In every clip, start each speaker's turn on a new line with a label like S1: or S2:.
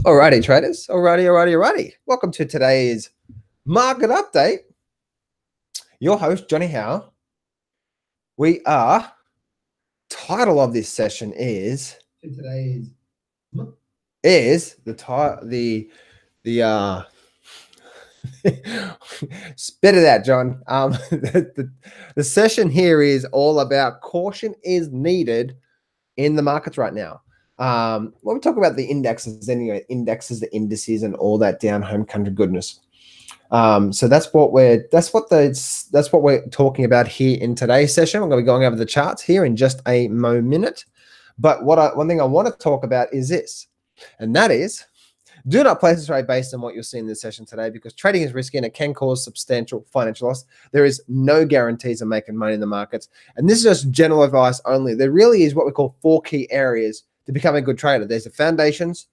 S1: Alrighty, traders. Alrighty. Welcome to today's market update. Your host, Johnny Howe. Title of this session is spit it out, John. The session here is all about caution is needed in the markets right now. When we talk about the indexes, anyway, the indices, and all that down home country goodness. So that's what we're talking about here in today's session. We're going to be going over the charts here in just a minute. But one thing I want to talk about is this, and that is, do not place a trade based on what you'll see in this session today, because trading is risky and it can cause substantial financial loss. There is no guarantees of making money in the markets. And this is just general advice only. There really is what we call 4 key areas to become a good trader. There's the foundations,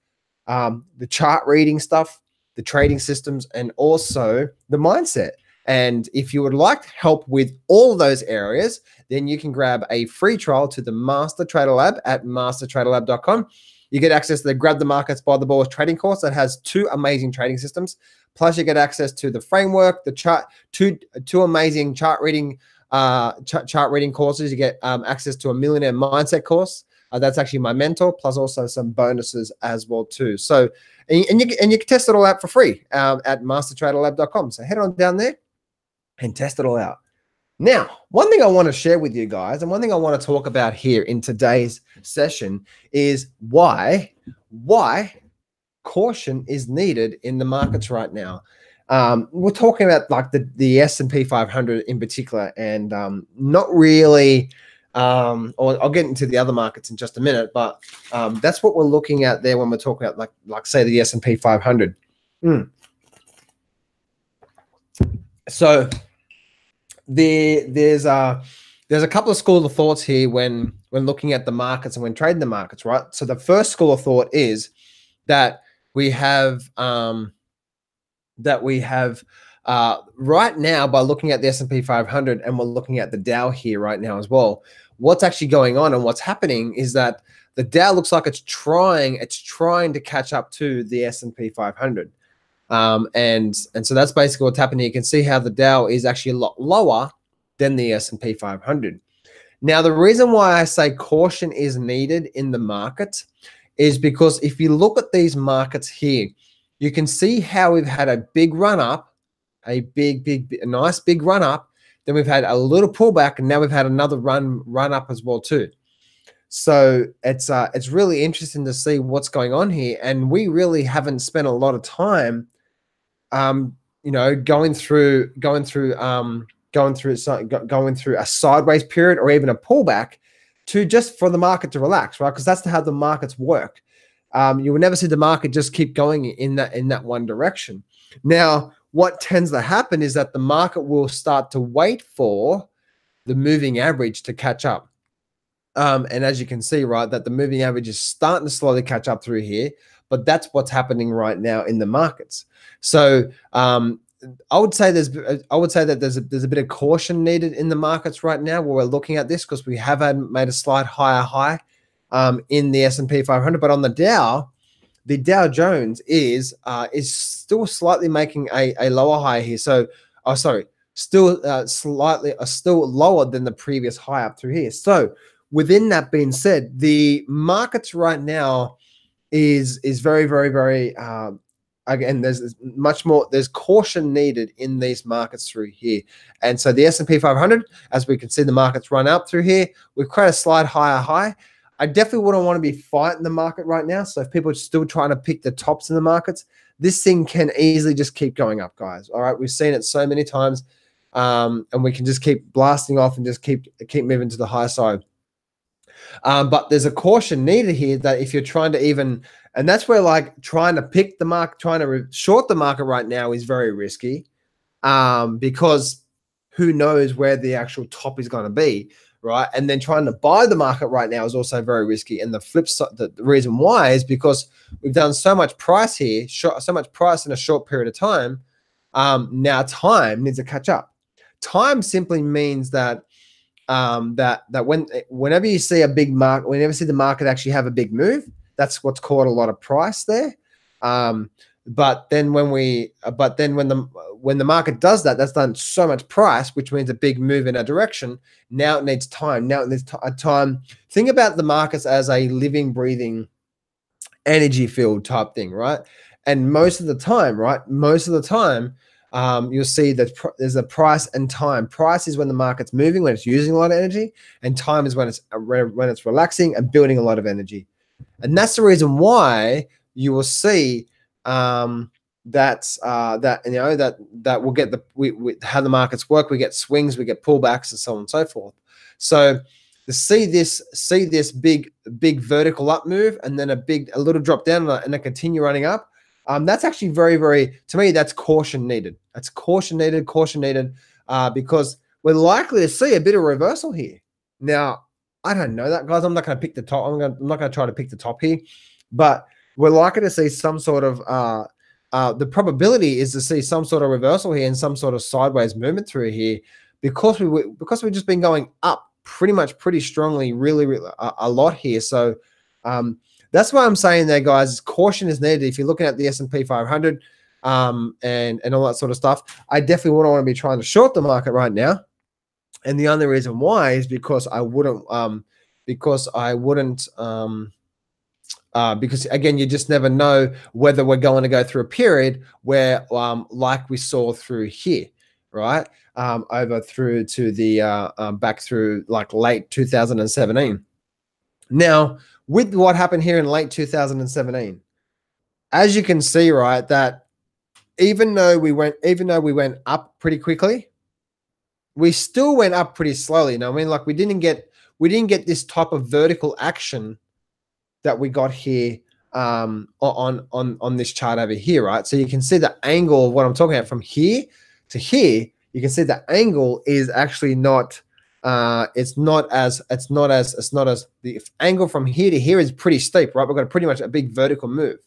S1: the chart reading stuff, the trading systems, and also the mindset. And if you would like help with all those areas, then you can grab a free trial to the Master Trader Lab at mastertraderlab.com. You get access to the Grab the Markets by the Balls trading course that has 2 amazing trading systems. Plus, you get access to the framework, the chart, two amazing chart reading courses. You get access to a Millionaire Mindset course. That's actually my mentor, plus also some bonuses as well too. So, and you can test it all out for free at mastertraderlab.com. So head on down there and test it all out. Now, one thing I want to share with you guys, and one thing I want to talk about here in today's session is why caution is needed in the markets right now. We're talking about like the S&P 500 in particular, and not really. Or I'll get into the other markets in just a minute, but that's what we're looking at there when we're talking about like say the S&P 500. So there's a couple of schools of thoughts here when looking at the markets and when trading the markets, right? So the first school of thought is that we have right now, by looking at the S&P 500, and we're looking at the Dow here right now as well, what's actually going on and what's happening is that the Dow looks like it's trying to catch up to the S&P 500. And so that's basically what's happening. You can see how the Dow is actually a lot lower than the S&P 500. Now, the reason why I say caution is needed in the market is because if you look at these markets here, you can see how we've had a big run up, a nice big run up. Then we've had a little pullback, and now we've had another run up as well too. So it's really interesting to see what's going on here, and we really haven't spent a lot of time, going through a sideways period or even a pullback for the market to relax, right? Because that's how the markets work. You will never see the market just keep going in that one direction. Now, what tends to happen is that the market will start to wait for the moving average to catch up. And as you can see, right, that the moving average is starting to slowly catch up through here, but that's what's happening right now in the markets. So I would say that there's a bit of caution needed in the markets right now where we're looking at this, because we have made a slight higher high in the S&P 500, but on the Dow Jones is still slightly making a lower high here. So, still lower than the previous high up through here. So, within that being said, the markets right now is very, very, very again, there's much more. There's caution needed in these markets through here, and so the S&P 500, as we can see, the markets run up through here. We've created a slight higher high. I definitely wouldn't want to be fighting the market right now. So if people are still trying to pick the tops in the markets, this thing can easily just keep going up, guys. All right, we've seen it so many times, and we can just keep blasting off and just keep moving to the high side. But there's a caution needed here that if you're trying to and that's where like trying to pick the market, trying to short the market right now is very risky, because who knows where the actual top is going to be. Right, and then trying to buy the market right now is also very risky. And the flip side, the reason why is because we've done so much price here, so much price in a short period of time. Now time needs to catch up. Time simply means that whenever you see a big market, whenever you see the market actually have a big move, that's what's called a lot of price there. But then when the market does that, that's done so much price, which means a big move in a direction. Now it needs time. Now it needs time. Think about the markets as a living, breathing energy field type thing, right? And most of the time, you'll see that there's a price and time. Price is when the market's moving, when it's using a lot of energy, and time is when it's relaxing and building a lot of energy. And that's the reason why you will see that we'll get how the markets work. We get swings, we get pullbacks, and so on and so forth. So to see this big vertical up move and then a little drop down and then continue running up, that's actually very, very, to me, that's caution needed. That's caution needed, because we're likely to see a bit of reversal here. Now, I don't know that, guys. I'm not going to pick the top. I'm not going to try to pick the top here, but we're likely to see some sort of the probability is to see some sort of reversal here and some sort of sideways movement through here, because we've just been going up pretty strongly, really a lot here. So that's why I'm saying there, guys, caution is needed. If you're looking at the S&P 500 and all that sort of stuff, I definitely wouldn't want to be trying to short the market right now. And the only reason why is because because again, you just never know whether we're going to go through a period where like we saw through here, right? Over through to the back through like late 2017. Now, with what happened here in late 2017, as you can see, right, that even though we went up pretty quickly, we still went up pretty slowly. Now, I mean, like we didn't get this type of vertical action that we got here on this chart over here, right? So you can see the angle of what I'm talking about from here to here. You can see the angle is actually not. It's not as the angle from here to here is pretty steep, right? We've got pretty much a big vertical move.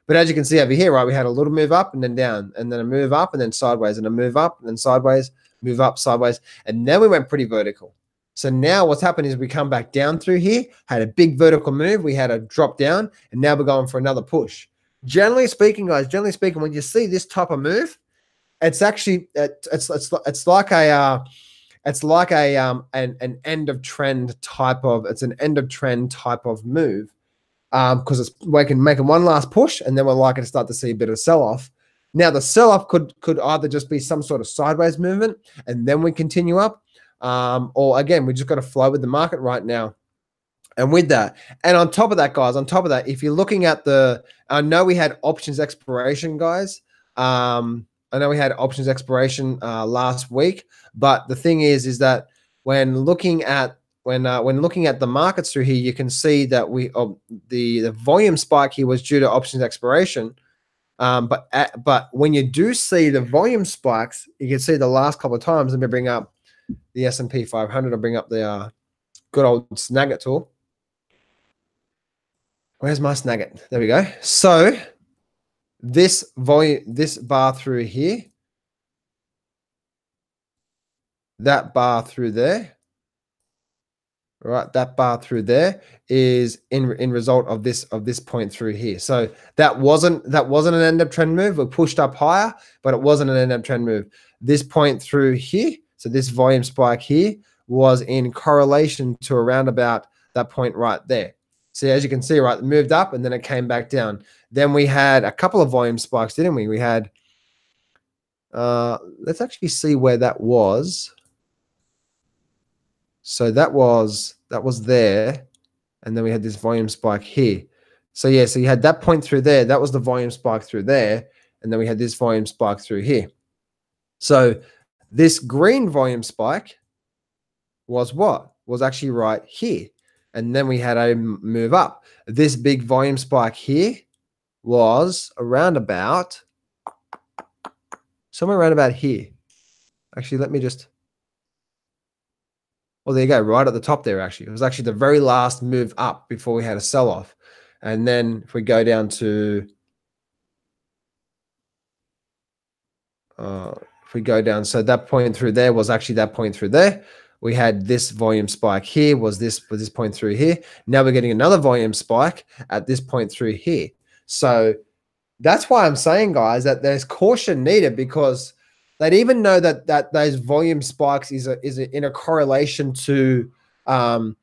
S1: But as you can see over here, right, we had a little move up and then down, and then a move up and then sideways, and a move up and then sideways, move up, sideways, and then we went pretty vertical. So now what's happened is we come back down through here, had a big vertical move, we had a drop down, and now we're going for another push. Generally speaking, guys, when you see this type of move, it's actually it's like an end of trend type of move. Because we can make one last push, and then we're likely to start to see a bit of sell-off. Now, the sell-off could either just be some sort of sideways movement, and then we continue up, or again, we just got to flow with the market right now. And with that, and on top of that, guys, if you're looking at I know we had options expiration, guys. I know we had options expiration last week, but the thing is that when looking at the markets through here, you can see that the volume spike here was due to options expiration. But when you do see the volume spikes, you can see the last couple of times. Let me bring up the S&P 500. I'll bring up the good old Snagit tool. Where's my Snagit? There we go. So this bar through here, that bar through there. Right, that bar through there is in result of this point through here. So that wasn't an end up trend move. We pushed up higher, but it wasn't an end up trend move. This point through here, so this volume spike here, was in correlation to around about that point right there. So as you can see, right, it moved up and then it came back down. Then we had a couple of volume spikes, didn't we? We had let's actually see where that was. So that was there, and then we had this volume spike here. So yeah, so you had that point through there. That was the volume spike through there, and then we had this volume spike through here. So this green volume spike was what? Was actually right here, and then we had a move up. This big volume spike here was around about somewhere around about here. Actually, let me just. Well, there you go, right at the top there, actually. It was actually the very last move up before we had a sell-off. And then if we go down to, so that point through there was actually that point through there. We had this volume spike here, was this point through here. Now we're getting another volume spike at this point through here. So that's why I'm saying, guys, that there's caution needed, because they'd even know that those volume spikes is in a correlation to the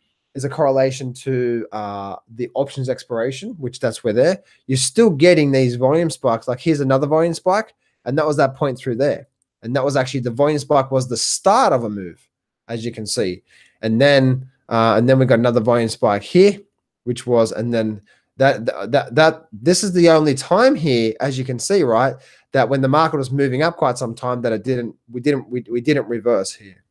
S1: options expiration, which that's where they're, you're still getting these volume spikes. Like here's another volume spike, and that was that point through there. And that was actually, the volume spike was the start of a move, as you can see. And then we got another volume spike here, which was, and then that this is the only time here, as you can see, right, that when the market was moving up quite some time, that we didn't reverse here.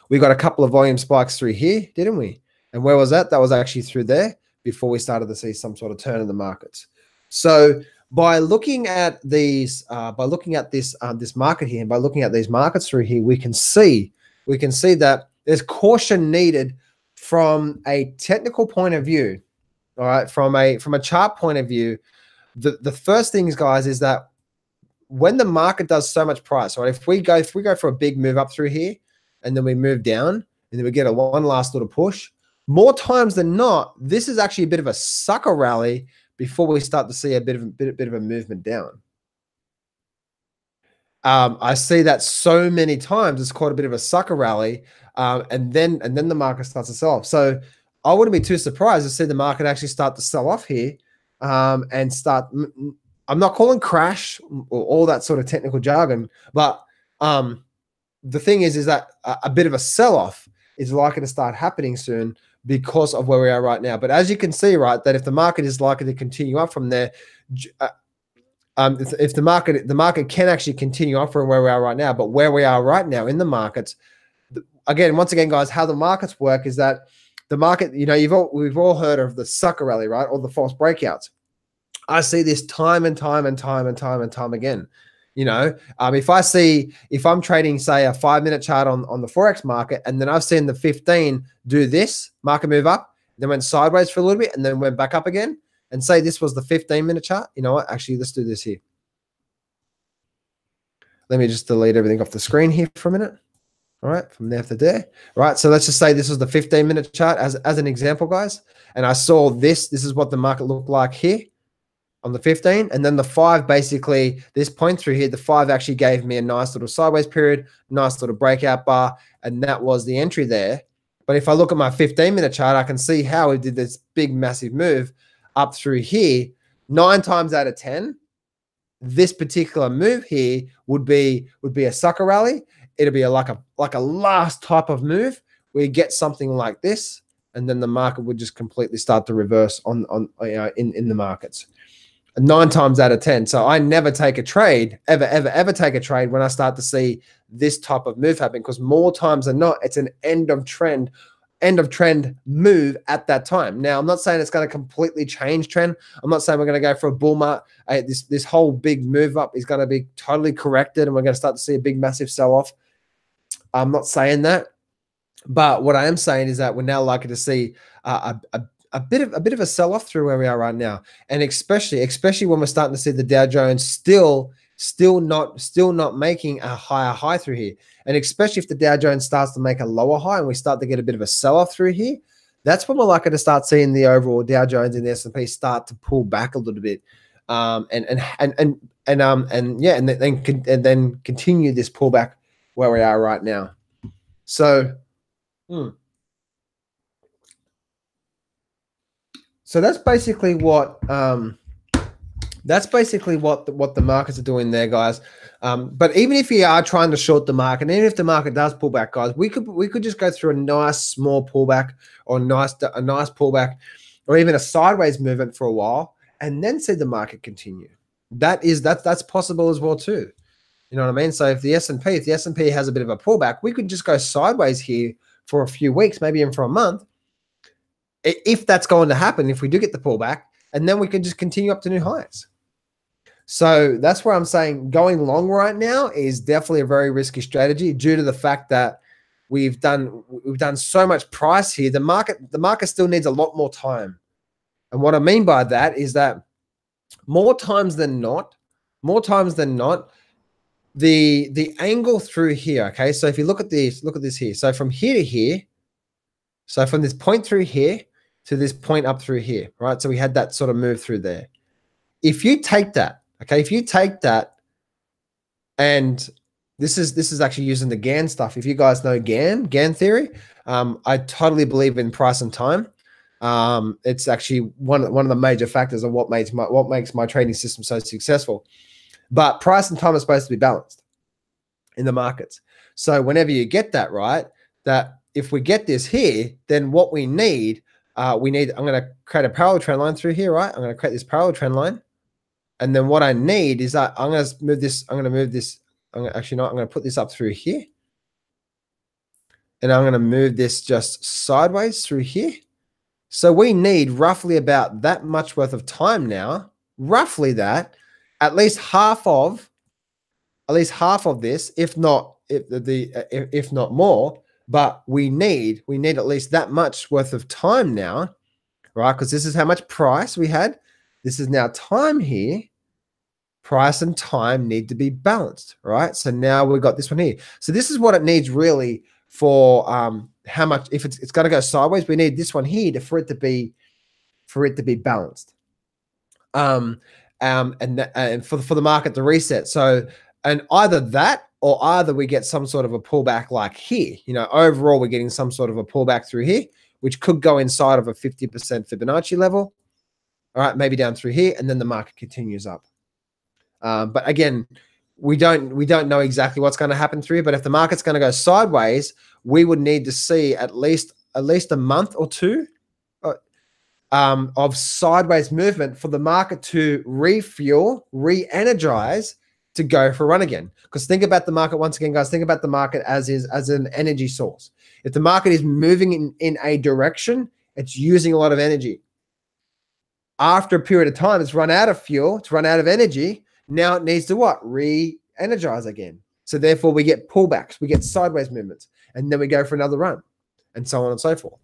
S1: We got a couple of volume spikes through here, didn't we? And where was that? That was actually through there before we started to see some sort of turn in the markets. So by looking at these, by looking at this market here, and by looking at these markets through here, we can see that there's caution needed from a technical point of view. All right, from a chart point of view, the first things, guys, is that when the market does so much price, right? If we go for a big move up through here, and then we move down, and then we get one last little push, more times than not, this is actually a bit of a sucker rally before we start to see a bit of a movement down. I see that so many times. It's quite a bit of a sucker rally, and then the market starts to sell off. So I wouldn't be too surprised to see the market actually start to sell off here, and start. I'm not calling crash or all that sort of technical jargon, but the thing is that a bit of a sell-off is likely to start happening soon because of where we are right now. But as you can see, right, that if the market is likely to continue up from there, if the market can actually continue up from where we are right now, but where we are right now in the markets, once again, guys, how the markets work is that the market, we've all heard of the sucker rally, right, or the false breakouts. I see this time and time again. If I'm trading, say, a 5-minute chart on the Forex market, and then I've seen the 15 do this market move up, then went sideways for a little bit, and then went back up again, and say this was the 15-minute chart, you know what? Actually, let's do this here. Let me just delete everything off the screen here for a minute. All right, from there to there. Right, so let's just say this was the 15-minute chart as an example, guys. And I saw this. This is what the market looked like here on the 15, and then the 5, basically this point through here, the 5 actually gave me a nice little sideways period, nice little breakout bar, and that was the entry there. But if I look at my 15-minute chart, I can see how we did this big massive move up through here. 9 times out of 10, this particular move here would be a sucker rally. It'll be like a last type of move where you get something like this, and then the market would just completely start to reverse in the markets. 9 times out of 10. So I never take a trade, ever take a trade when I start to see this type of move happen, because more times than not, it's an end of trend move at that time. Now, I'm not saying it's going to completely change trend. I'm not saying we're going to go for a bull market. This whole big move up is going to be totally corrected and we're going to start to see a big massive sell-off. I'm not saying that. But what I am saying is that we're now likely to see a bit of a sell-off through where we are right now, and especially when we're starting to see the Dow Jones still not making a higher high through here, and especially if the Dow Jones starts to make a lower high and we start to get a bit of a sell-off through here, that's when we're likely to start seeing the overall Dow Jones and the S&P start to pull back a little bit, and then continue this pullback where we are right now. So. So that's basically what the markets are doing there, guys. But even if you are trying to short the market, and even if the market does pull back, guys, we could just go through a nice small pullback, or a nice pullback, or even a sideways movement for a while, and then see the market continue. That's possible as well too. You know what I mean? So if the S&P has a bit of a pullback, we could just go sideways here for a few weeks, maybe even for a month. If that's going to happen, if we do get the pullback, and then we can just continue up to new highs. So that's where I'm saying going long right now is definitely a very risky strategy, due to the fact that we've done so much price here. The market still needs a lot more time. And what I mean by that is that more times than not, the angle through here, okay? So if you look at this here. So from here to here, so from this point through here to this point up through here, right? So we had that sort of move through there. if you take that, okay, if you take that, and this is actually using the Gann stuff. If you guys know Gann theory, I totally believe in price and time. It's actually one of the major factors of what makes my trading system so successful. But price and time are supposed to be balanced in the markets. So whenever you get that right, that if we get this here, then what we need, I'm going to create a parallel trend line through here, right? I'm going to create this parallel trend line. And then what I need is that I'm going to move this. I'm going to move this. Actually not. I'm going to put this up through here. And I'm going to move this just sideways through here. So we need roughly about that much worth of time now, roughly that, at least half of this, if not more, but we need at least that much worth of time now, right? Because this is how much price we had. This is now time here. Price and time need to be balanced, right? So now we've got this one here. So this is what it needs really for how much, if it's going to go sideways, we need this one here for it to be balanced. And for the market to reset. So, and either that or either we get some sort of a pullback like here. You know, overall we're getting some sort of a pullback through here, which could go inside of a 50% Fibonacci level. All right, maybe down through here, and then the market continues up. But again, we don't know exactly what's going to happen through. But if the market's going to go sideways, we would need to see at least a month or two of sideways movement for the market to refuel, re-energize, to go for a run again. Because think about the market once again, guys. Think about the market as an energy source. If the market is moving in a direction, it's using a lot of energy. After a period of time, it's run out of fuel, it's run out of energy. Now it needs to what? Re-energize again. So therefore we get pullbacks, we get sideways movements, and then we go for another run, and so on and so forth.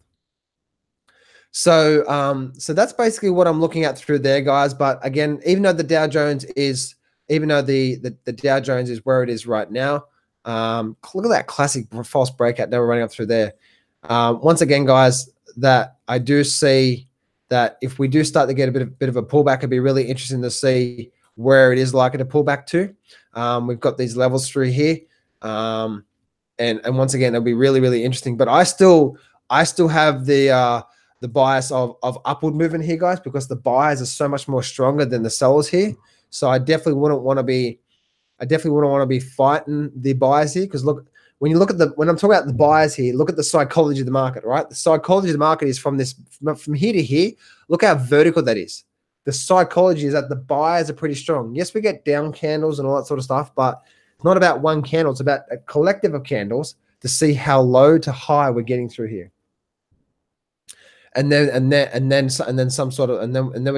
S1: So so that's basically what I'm looking at through there, guys. But again, even though the Dow Jones is, the Dow Jones is where it is right now, look at that classic false breakout. Now we're running up through there. Once again, guys, that I do see that if we do start to get a bit of a pullback, it'd be really interesting to see where it is likely to pull back to. We've got these levels through here, and once again, it'll be really interesting. But I still have the bias of upward movement here, guys, because the buyers are so much more stronger than the sellers here. So I definitely wouldn't want to be fighting the buyers here, because look, when I'm talking about the buyers here, look at the psychology of the market, right? The psychology of the market is from here to here. Look how vertical that is. The psychology is that the buyers are pretty strong. Yes, we get down candles and all that sort of stuff, but it's not about one candle. It's about a collective of candles to see how low to high we're getting through here. And then we're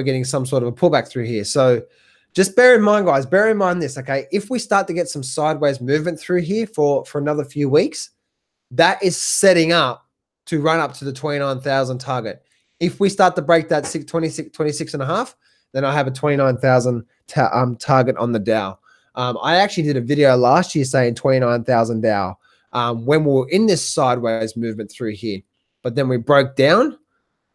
S1: getting some sort of a pullback through here. So just bear in mind, guys, bear in mind this, okay? If we start to get some sideways movement through here for another few weeks, that is setting up to run up to the 29,000 target. If we start to break that 26 and a half, then I have a 29,000 target on the Dow. I actually did a video last year saying 29,000 Dow when we were in this sideways movement through here, but then we broke down,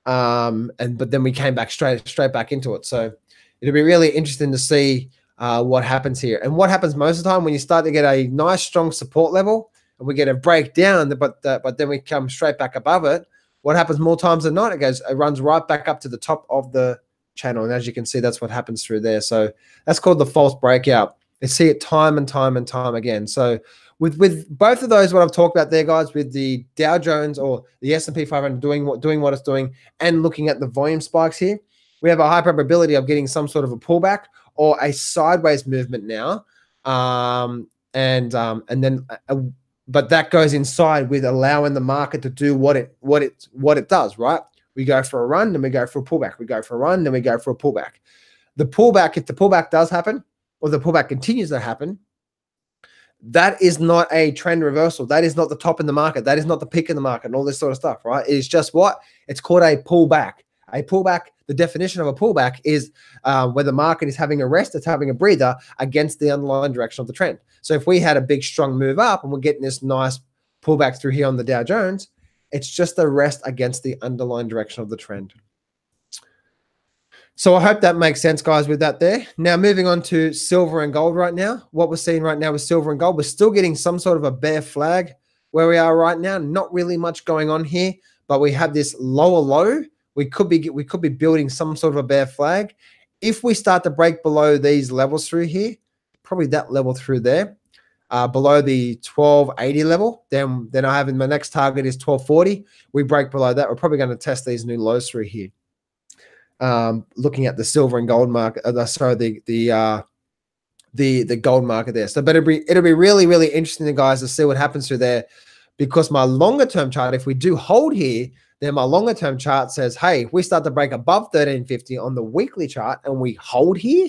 S1: but then we came back straight back into it. So it'll be really interesting to see what happens here. And what happens most of the time when you start to get a nice strong support level and we get a breakdown, but then we come straight back above it. What happens more times than not? It runs right back up to the top of the channel. And as you can see, that's what happens through there. So that's called the false breakout. You see it time and time and time again. So with both of those, what I've talked about there, guys, with the Dow Jones or the S&P 500 doing what it's doing and looking at the volume spikes here, we have a high probability of getting some sort of a pullback or a sideways movement now. But that goes inside with allowing the market to do what it does, right? We go for a run, then we go for a pullback. We go for a run, then we go for a pullback. The pullback, if the pullback does happen, or the pullback continues to happen, that is not a trend reversal. That is not the top in the market. That is not the peak in the market and all this sort of stuff, right? It is just what? It's called a pullback. A pullback, the definition of a pullback is where the market is having a rest, it's having a breather against the underlying direction of the trend. So if we had a big, strong move up and we're getting this nice pullback through here on the Dow Jones, it's just a rest against the underlying direction of the trend. So I hope that makes sense, guys, with that there. Now, moving on to silver and gold right now. What we're seeing right now with silver and gold, we're still getting some sort of a bear flag where we are right now. Not really much going on here, but we have this lower low. We could be building some sort of a bear flag. If we start to break below these levels through here, probably that level through there, below the 1280 level, then I have my next target is 1240. We break below that, we're probably going to test these new lows through here. Looking at the silver and gold market, sorry, the gold market there. So, but it'll be really, really interesting, guys, to see what happens through there, because my longer term chart, if we do hold here, then my longer term chart says, hey, if we start to break above 1350 on the weekly chart and we hold here,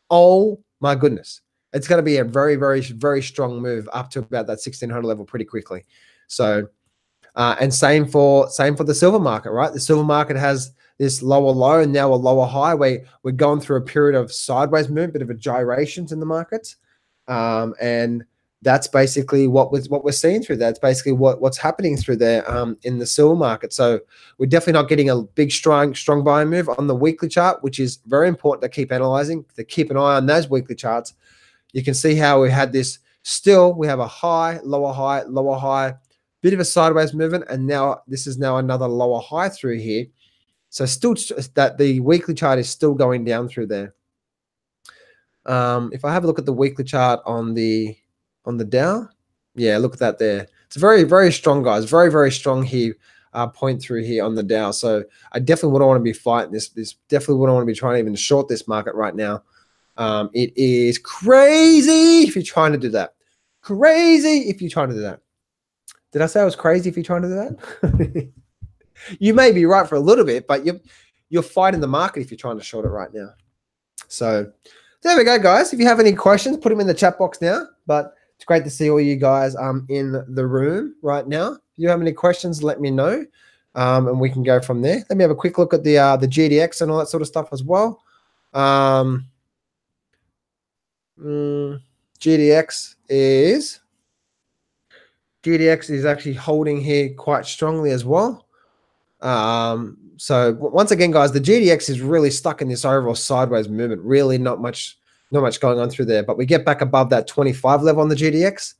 S1: oh my goodness, it's going to be a very, very, very strong move up to about that 1600 level pretty quickly. So, and same for the silver market, right? The silver market has this lower low and now a lower high. We're going through a period of sideways movement, bit of a gyrations in the markets, and that's basically what we're seeing through that. It's basically what's happening through there in the silver market. So we're definitely not getting a big strong buying move on the weekly chart, which is very important to keep analyzing, to keep an eye on those weekly charts. You can see how we had this. Still, we have a high, lower high, lower high, bit of a sideways movement, and now this is now another lower high through here. So still that the weekly chart is still going down through there. If I have a look at the weekly chart on the Dow, yeah, look at that there. It's very, very strong, guys. Very, very strong here, point through here on the Dow. So I definitely wouldn't want to be fighting this. Definitely wouldn't want to be trying to even short this market right now. It is crazy if you're trying to do that. Crazy if you're trying to do that. Did I say I was crazy if you're trying to do that? You may be right for a little bit, but you're fighting the market if you're trying to short it right now. So there we go, guys. If you have any questions, put them in the chat box now. But it's great to see all you guys in the room right now. If you have any questions, let me know, and we can go from there. Let me have a quick look at the GDX and all that sort of stuff as well. GDX is actually holding here quite strongly as well. So once again, guys, the GDX is really stuck in this overall sideways movement. Really not much going on through there. But we get back above that 25 level on the GDX,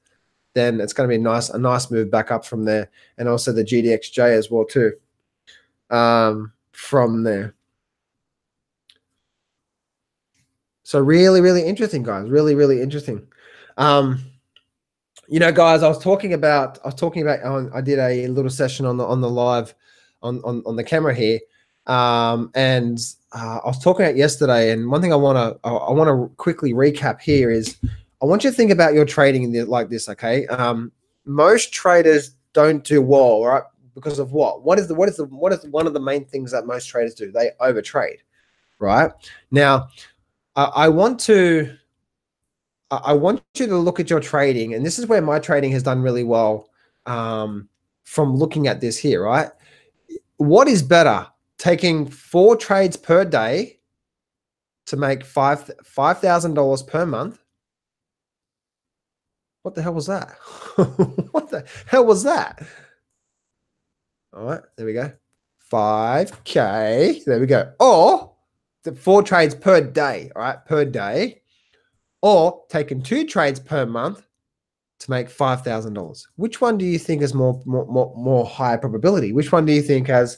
S1: then it's going to be a nice move back up from there, and also the GDXJ as well too. From there. So really, really interesting, guys. Really, really interesting. You know, guys, I did a little session on the live on the camera here, and I was talking about yesterday. And one thing I want to quickly recap here is I want you to think about your trading like this. Okay, most traders don't do well, right? Because of what? What is one of the main things that most traders do? They overtrade, right? Now, I want you to look at your trading, and this is where my trading has done really well from looking at this here, right? What is better, taking 4 trades per day to make $5,000 per month? What the hell was that? What the hell was that? All right, there we go. 5K, there we go. Or the 4 trades per day, all right, per day. Or taking 2 trades per month to make $5,000. Which one do you think is more higher probability? Which one do you think has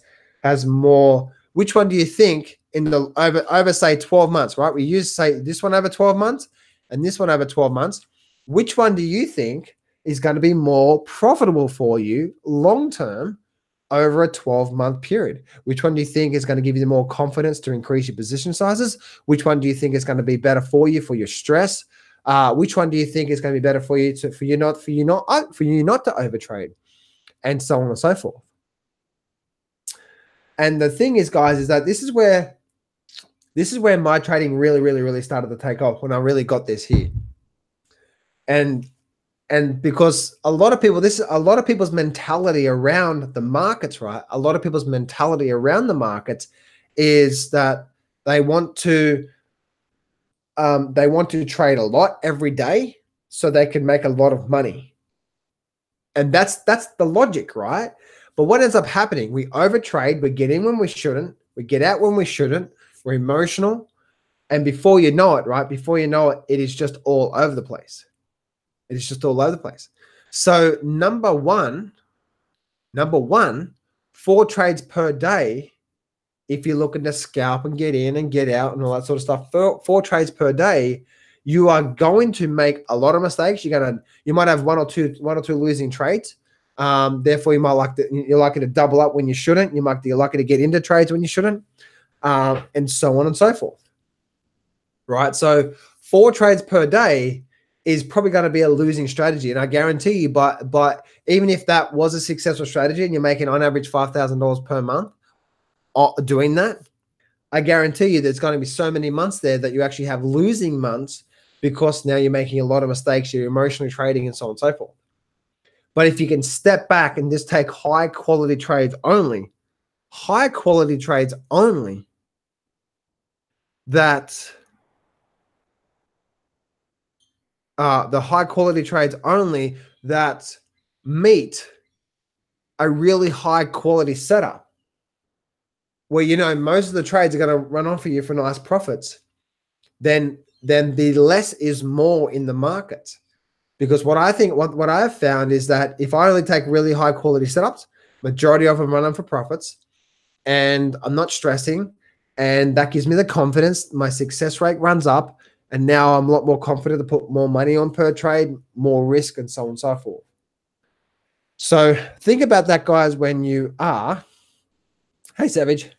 S1: more? Which one do you think in the over say 12 months? Right, we use say this one over 12 months and this one over 12 months. Which one do you think is going to be more profitable for you long term over a 12-month period? Which one do you think is going to give you more confidence to increase your position sizes? Which one do you think is going to be better for you for your stress? Which one do you think is going to be better for you for you not to overtrade, and so on and so forth? And the thing is, guys, is that this is where my trading really started to take off, when I really got this here. And because a lot of people's mentality around the markets, right? A lot of people's mentality around the markets is that they want to trade a lot every day so they can make a lot of money. And that's the logic, right? But what ends up happening, we overtrade, we get in when we shouldn't, we get out when we shouldn't, we're emotional, and before you know it, right, before you know it, it is just all over the place. It is just all over the place. So number one, 4 trades per day. If you're looking to scalp and get in and get out and all that sort of stuff, 4 trades per day, you are going to make a lot of mistakes. You might have one or two losing trades. Therefore, you're likely to double up when you shouldn't. You're likely to get into trades when you shouldn't, and so on and so forth. Right. So 4 trades per day is probably going to be a losing strategy, and I guarantee you. But even if that was a successful strategy and you're making on average $5,000 per month doing that, I guarantee you there's going to be so many months there that you actually have losing months because now you're making a lot of mistakes, you're emotionally trading and so on and so forth. But if you can step back and just take high quality trades only, that the high quality trades only that meet a really high quality setup, where you know most of the trades are going to run on for you for nice profits, then the less is more in the market. Because what I've found is that if I only take really high quality setups, majority of them run on for profits, and I'm not stressing, and that gives me the confidence, my success rate runs up, and now I'm a lot more confident to put more money on per trade, more risk, and so on and so forth. So think about that, guys, when you are, hey, Savage,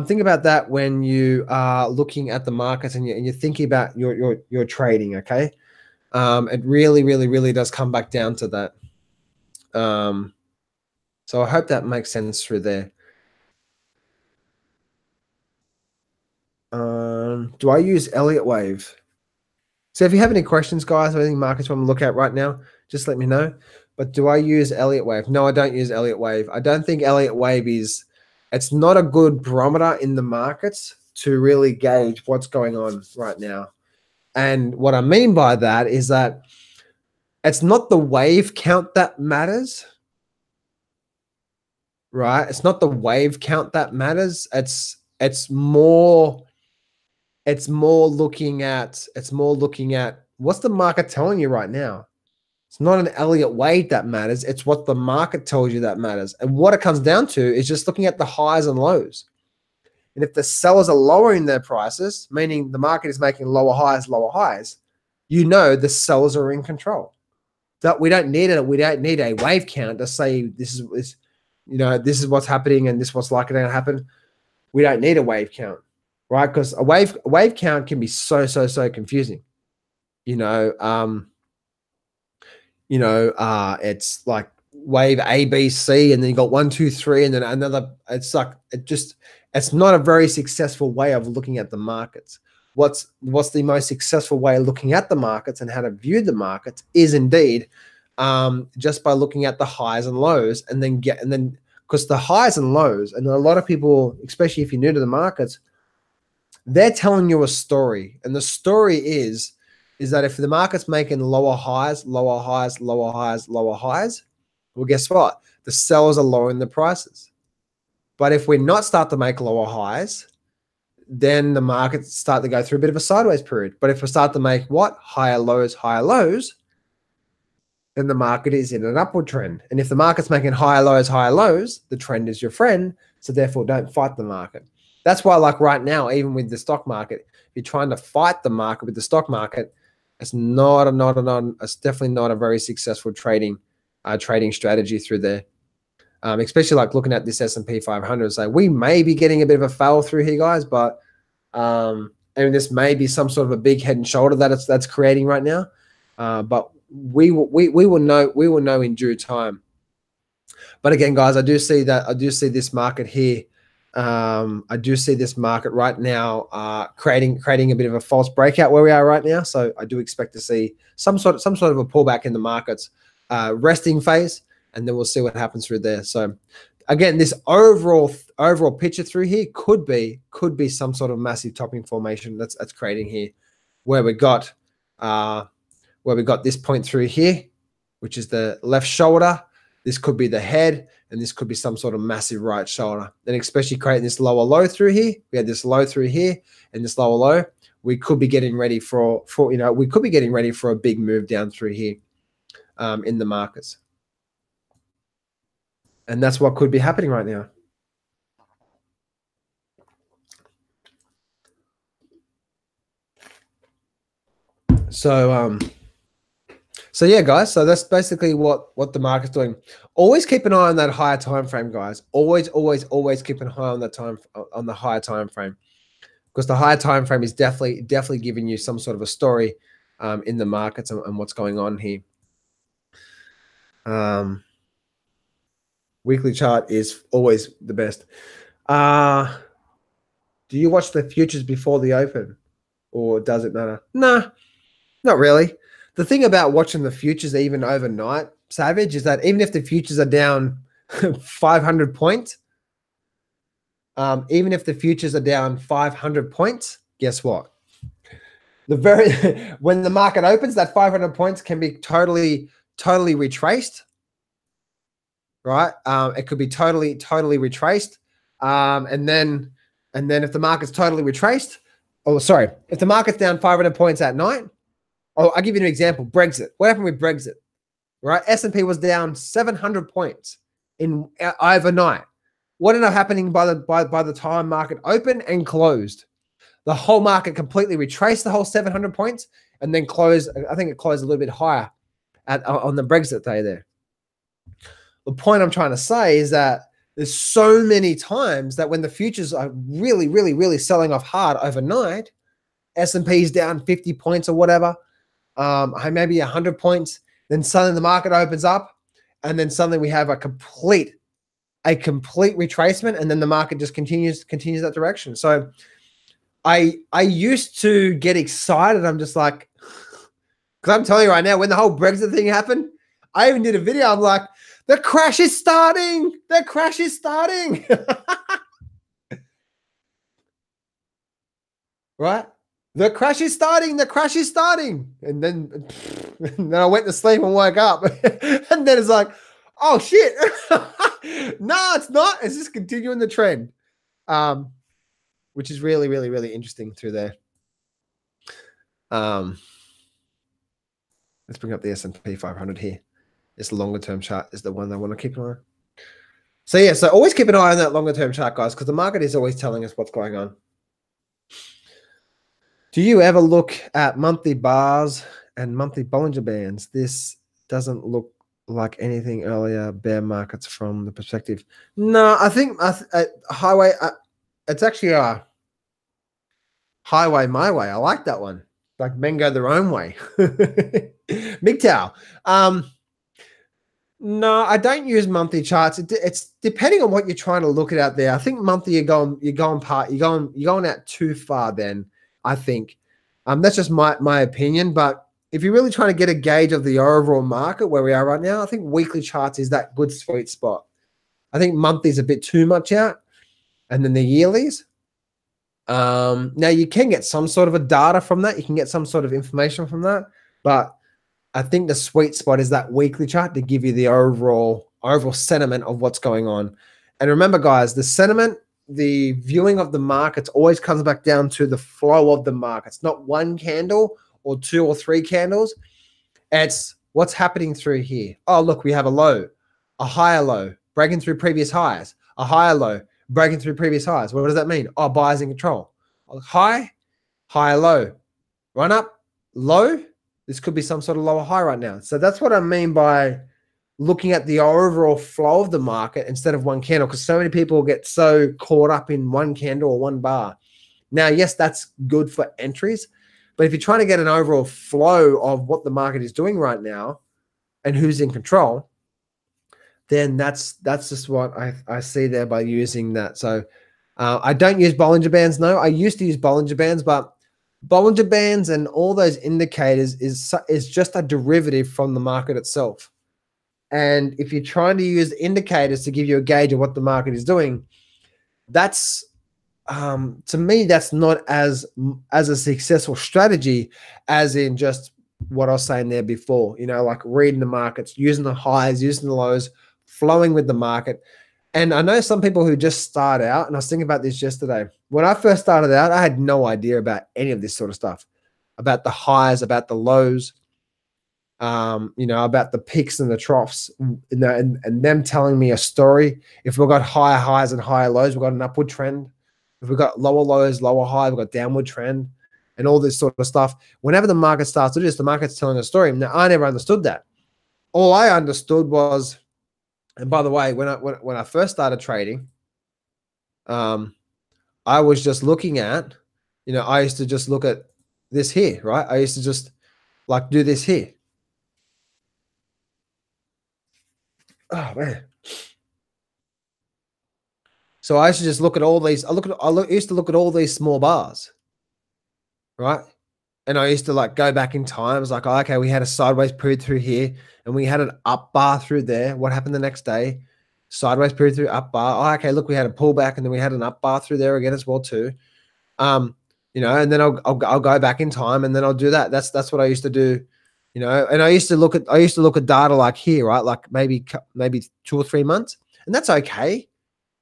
S1: think about that when you are looking at the markets and you're thinking about your trading, okay? It really does come back down to that. So I hope that makes sense through there. Do I use Elliott Wave? So if you have any questions, guys, or anything markets you want to look at right now, just let me know. But do I use Elliott Wave? No, I don't use Elliott Wave. I don't think Elliott Wave it's not a good barometer in the markets to really gauge what's going on right now. And what I mean by that is that it's not the wave count that matters, right? It's not the wave count that matters. It's more looking at what's the market telling you right now. It's not an Elliott Wave that matters. It's what the market tells you that matters. And what it comes down to is just looking at the highs and lows. And if the sellers are lowering their prices, meaning the market is making lower highs, you know the sellers are in control. That we don't need a wave count to say this is what's happening and this is what's likely to happen. We don't need a wave count, right? Because a wave count can be so confusing. It's like wave A, B, C, and then you got 1, 2, 3, and then another. It's like it's not a very successful way of looking at the markets. What's the most successful way of looking at the markets and how to view the markets is indeed just by looking at the highs and lows, and then because the highs and lows, and a lot of people, especially if you're new to the markets, they're telling you a story, and the story is that if the market's making lower highs, well, guess what? The sellers are lowering the prices. But if we not start to make lower highs, then the markets start to go through a bit of a sideways period. But if we start to make what? Higher lows, then the market is in an upward trend. And if the market's making higher lows, the trend is your friend. So therefore, don't fight the market. That's why, like right now, even with the stock market, if you're trying to fight the market with the stock market, it's it's definitely not a very successful trading strategy through there. Especially like looking at this S&P 500. So we may be getting a bit of a fail through here, guys, but and this may be some sort of a big head and shoulder that's creating right now. But we will know in due time. But again, guys, I do see this market here. I do see this market right now creating a bit of a false breakout where we are right now. So I do expect to see some sort of a pullback in the markets, resting phase, and then we'll see what happens through there. So again, this overall picture through here could be some sort of massive topping formation that's creating here, where we got this point through here, which is the left shoulder. This could be the head. and this could be some sort of massive right shoulder. And especially creating this lower low through here. We had this low through here and this lower low. We could be getting ready for we could be getting ready for a big move down through here in the markets. And that's what could be happening right now. So yeah, guys. So that's basically what the market's doing. Always keep an eye on that higher time frame, guys. Always keep an eye on the higher time frame, because the higher time frame is definitely giving you some sort of a story in the markets and what's going on here. Weekly chart is always the best. Do you watch the futures before the open, or does it matter? Nah, not really. The thing about watching the futures even overnight, Savage, is that even if the futures are down 500 points, even if the futures are down 500 points, guess what? When the market opens, that 500 points can be totally retraced, right? It could be totally retraced, and then if the market's totally retraced, if the market's down 500 points at night. Oh, I'll give you an example. Brexit. What happened with Brexit? Right? S&P was down 700 points in overnight. What ended up happening by the time market opened and closed? The whole market completely retraced the whole 700 points and then closed. I think it closed a little bit higher on the Brexit day there. The point I'm trying to say is that there's so many times that when the futures are really selling off hard overnight, S&P is down 50 points or whatever, maybe 100 points, then suddenly the market opens up, and then suddenly we have a complete retracement, and then the market just continues that direction. So I used to get excited. I'm just like, because I'm telling you right now, when the whole Brexit thing happened, I even did a video. I'm like, the crash is starting. The crash is starting. Right? The crash is starting. The crash is starting. And then I went to sleep and woke up. And then it's like, oh, shit. No, it's not. It's just continuing the trend, which is really interesting through there. Let's bring up the S&P 500 here. This longer term chart is the one I want to keep an eye on. So yeah, so always keep an eye on that longer term chart, guys, because the market is always telling us what's going on. Do you ever look at monthly bars and monthly Bollinger Bands? This doesn't look like anything earlier bear markets from the perspective. No, I think highway. It's actually a highway my way. I like that one. Like men go their own way. MGTOW. No, I don't use monthly charts. It's depending on what you're trying to look at out there. I think monthly you're going out too far. Then I think that's just my opinion. But if you're really trying to get a gauge of the overall market where we are right now, I think weekly charts is that good sweet spot. I think monthly is a bit too much out, and then the yearlies. Now you can get some sort of a data from that. You can get some sort of information from that, but I think the sweet spot is that weekly chart to give you the overall sentiment of what's going on. And remember, guys, the sentiment, the viewing of the markets always comes back down to the flow of the markets, not one candle or two or three candles. It's what's happening through here. Oh, look, we have a low, a higher low, breaking through previous highs, a higher low, breaking through previous highs. What does that mean? Oh, buyers in control. High, higher low, run up, low. This could be some sort of lower high right now. So that's what I mean by looking at the overall flow of the market instead of one candle, because so many people get so caught up in one candle or one bar. Now, yes, that's good for entries, but if you're trying to get an overall flow of what the market is doing right now and who's in control, then that's just what I see there by using that. So I don't use Bollinger Bands. No, I used to use Bollinger Bands, but Bollinger Bands and all those indicators is just a derivative from the market itself. And if you're trying to use indicators to give you a gauge of what the market is doing, that's to me, that's not as a successful strategy as in just what I was saying there before, like reading the markets, using the highs, using the lows, flowing with the market. And I know some people who just start out, and I was thinking about this yesterday. When I first started out, I had no idea about any of this sort of stuff, about the highs, about the lows, you know, about the peaks and the troughs, and them telling me a story. If we've got higher highs and higher lows, we've got an upward trend. If we've got lower lows, lower highs, we've got downward trend, and all this sort of stuff. Whenever the market starts to do this, the market's telling a story. Now, I never understood that. All I understood was, and by the way, when I first started trading, I was just looking at, you know, I used to just look at this here, right? I used to just like do this here. Oh man. So I used to just look at all these. I used to look at all these small bars, right? And I used to like go back in time. I was like, oh, okay, we had a sideways period through here, and we had an up bar through there. What happened the next day? Sideways period through up bar. Oh, okay, look, we had a pullback, and then we had an up bar through there again as well too. You know, and then I'll go back in time, and then I'll do that. That's what I used to do, you know. And I used to look at data like here, right? Like maybe 2 or 3 months, and that's okay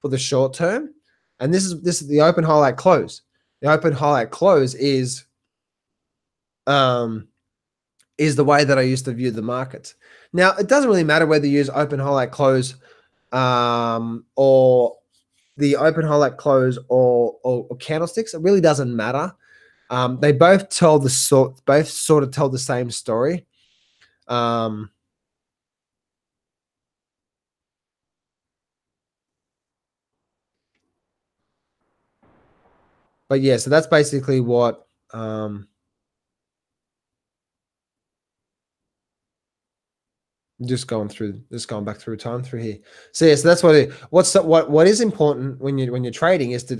S1: for the short term. And this is the open highlight close. The open highlight close is the way that I used to view the markets. Now, it doesn't really matter whether you use open highlight close or the open highlight close or candlesticks. It really doesn't matter. They both sort of tell the same story. But yeah, so that's basically what just going back through time through here. So yeah, so that's what is important when you're trading is to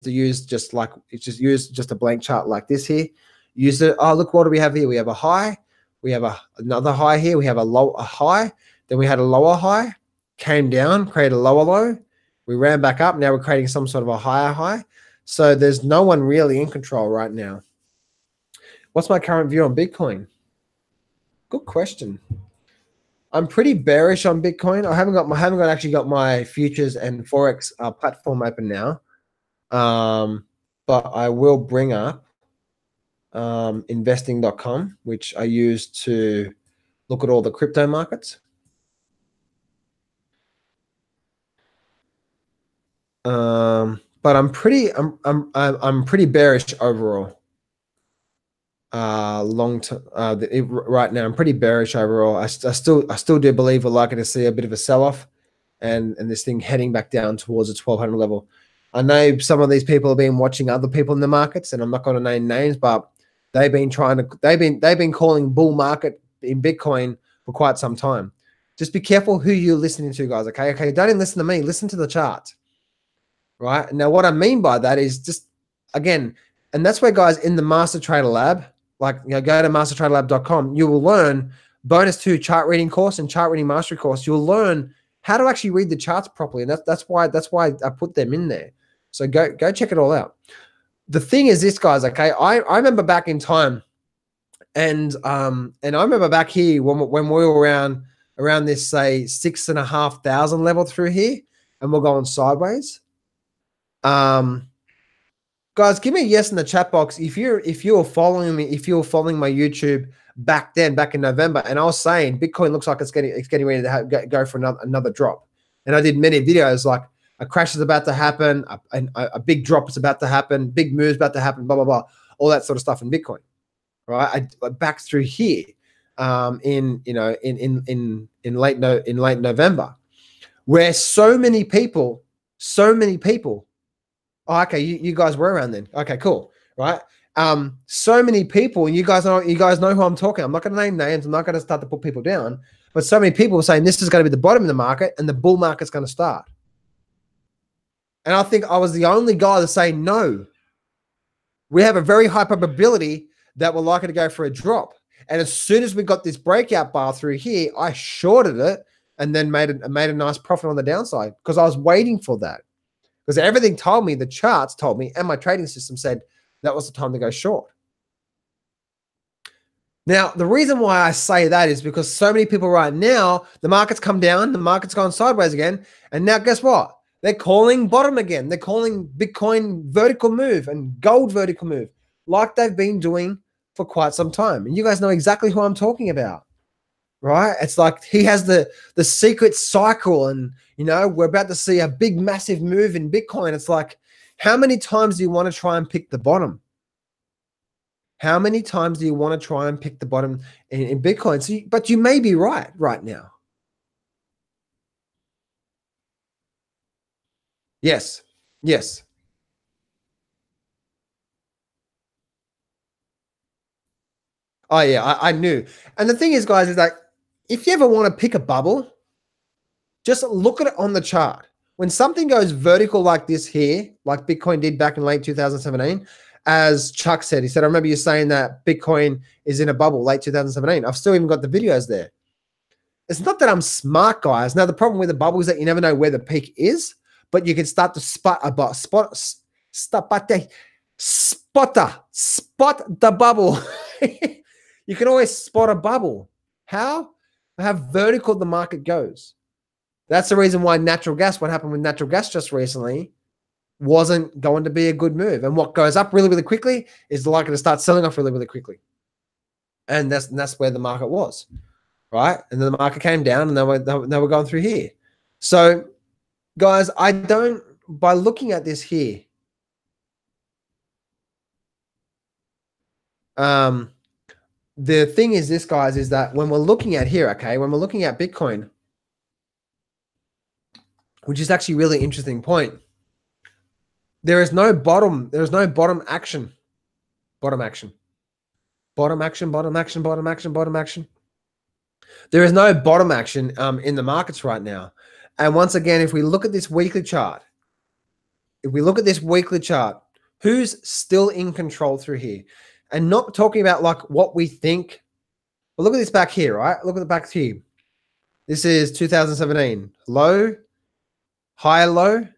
S1: use just a blank chart like this here. Use it. Oh, look, what do we have here? We have a high, we have another high here, we have a high, then we had a lower high, came down, created a lower low, we ran back up. Now we're creating some sort of a higher high. So there's no one really in control right now. What's my current view on Bitcoin? Good question. I'm pretty bearish on Bitcoin. I haven't actually got my futures and Forex platform open now. But I will bring up investing.com, which I use to look at all the crypto markets. But I'm pretty bearish overall. Long term, right now I'm pretty bearish overall. I still do believe we're likely to see a bit of a sell-off and this thing heading back down towards the 1200 level. I know some of these people have been watching other people in the markets, and I'm not going to name names, but they've been calling bull market in Bitcoin for quite some time. Just be careful who you're listening to, guys. Okay, don't even listen to me. Listen to the chart. Right now, what I mean by that is just, again, and that's where, guys, in the Master Trader Lab, like, you know, go to mastertraderlab.com, you will learn bonus 2 chart reading course and chart reading mastery course. You'll learn how to actually read the charts properly, and that's why I put them in there. So go check it all out. The thing is this, guys. Okay, I remember back in time, and I remember back here when we were around this, say, 6,500 level through here, and we're going sideways. Guys, give me a yes in the chat box if you were following me, if you were following my YouTube back in November, and I was saying Bitcoin looks like it's getting ready to go for another drop, and I did many videos like a crash is about to happen, a big drop is about to happen, big moves about to happen, blah blah blah, all that sort of stuff in Bitcoin, right? I back through here, in late November, where so many people. Oh, okay, you guys were around then. Okay, cool, right? So many people, and you guys know who I'm talking. I'm not going to name names. I'm not going to start to put people down, but so many people were saying this is going to be the bottom of the market and the bull market's going to start. And I think I was the only guy to say no. We have a very high probability that we're likely to go for a drop. And as soon as we got this breakout bar through here, I shorted it and then made a nice profit on the downside because I was waiting for that. Because everything told me, the charts told me, and my trading system said that was the time to go short. Now, the reason why I say that is because so many people right now, the market's come down, the market's gone sideways again. And now guess what? They're calling bottom again. They're calling Bitcoin vertical move and gold vertical move like they've been doing for quite some time. And you guys know exactly who I'm talking about, right? It's like he has the secret cycle and, you know, we're about to see a big, massive move in Bitcoin. It's like, how many times do you want to try and pick the bottom? How many times do you want to try and pick the bottom in Bitcoin? So but you may be right now. Yes. Yes. Oh, yeah, I knew. And the thing is, guys, is like, if you ever want to pick a bubble, just look at it on the chart. When something goes vertical like this here, like Bitcoin did back in late 2017, as Chuck said, he said, I remember you saying that Bitcoin is in a bubble late 2017. I've still even got the videos there. It's not that I'm smart, guys. Now, the problem with the bubble is that you never know where the peak is, but you can start to spot the bubble. You can always spot a bubble. How? How vertical the market goes. That's the reason why natural gas, what happened with natural gas just recently, wasn't going to be a good move. And what goes up really, really quickly is likely to start selling off really, really quickly. And that's where the market was, right? And then the market came down and they were going through here. So, guys, by looking at this here, the thing is this, guys, is that when we're looking at here, okay, when we're looking at Bitcoin, which is actually a really interesting point, there is no bottom. There's no bottom action. Bottom action. Bottom action, bottom action, bottom action, bottom action. There is no bottom action in the markets right now. And once again, if we look at this weekly chart, who's still in control through here? And not talking about like what we think. But look at this back here, right? Look at the back here. This is 2017. Low, higher low,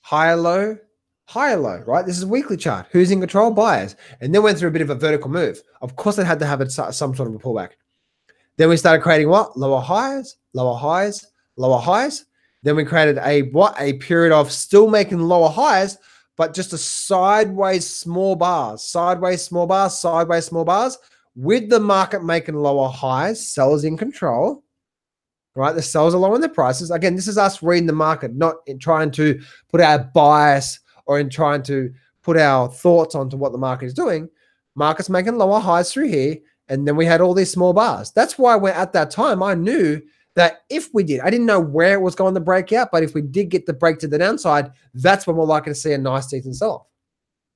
S1: higher low, higher low, right? This is a weekly chart. Who's in control? Buyers. And then went through a bit of a vertical move. Of course, it had to have some sort of a pullback. Then we started creating what? Lower highs, lower highs, lower highs. Then we created a period of still making lower highs, but just a sideways small bars, sideways small bars, sideways small bars, with the market making lower highs, sellers in control, right? The sellers are lowering their prices. Again, this is us reading the market, not in trying to put our bias or in trying to put our thoughts onto what the market is doing. Market's making lower highs through here, and then we had all these small bars. That's why at that time, I knew that if we did, I didn't know where it was going to break out, but if we did get the break to the downside, that's when we're likely to see a nice, decent sell-off.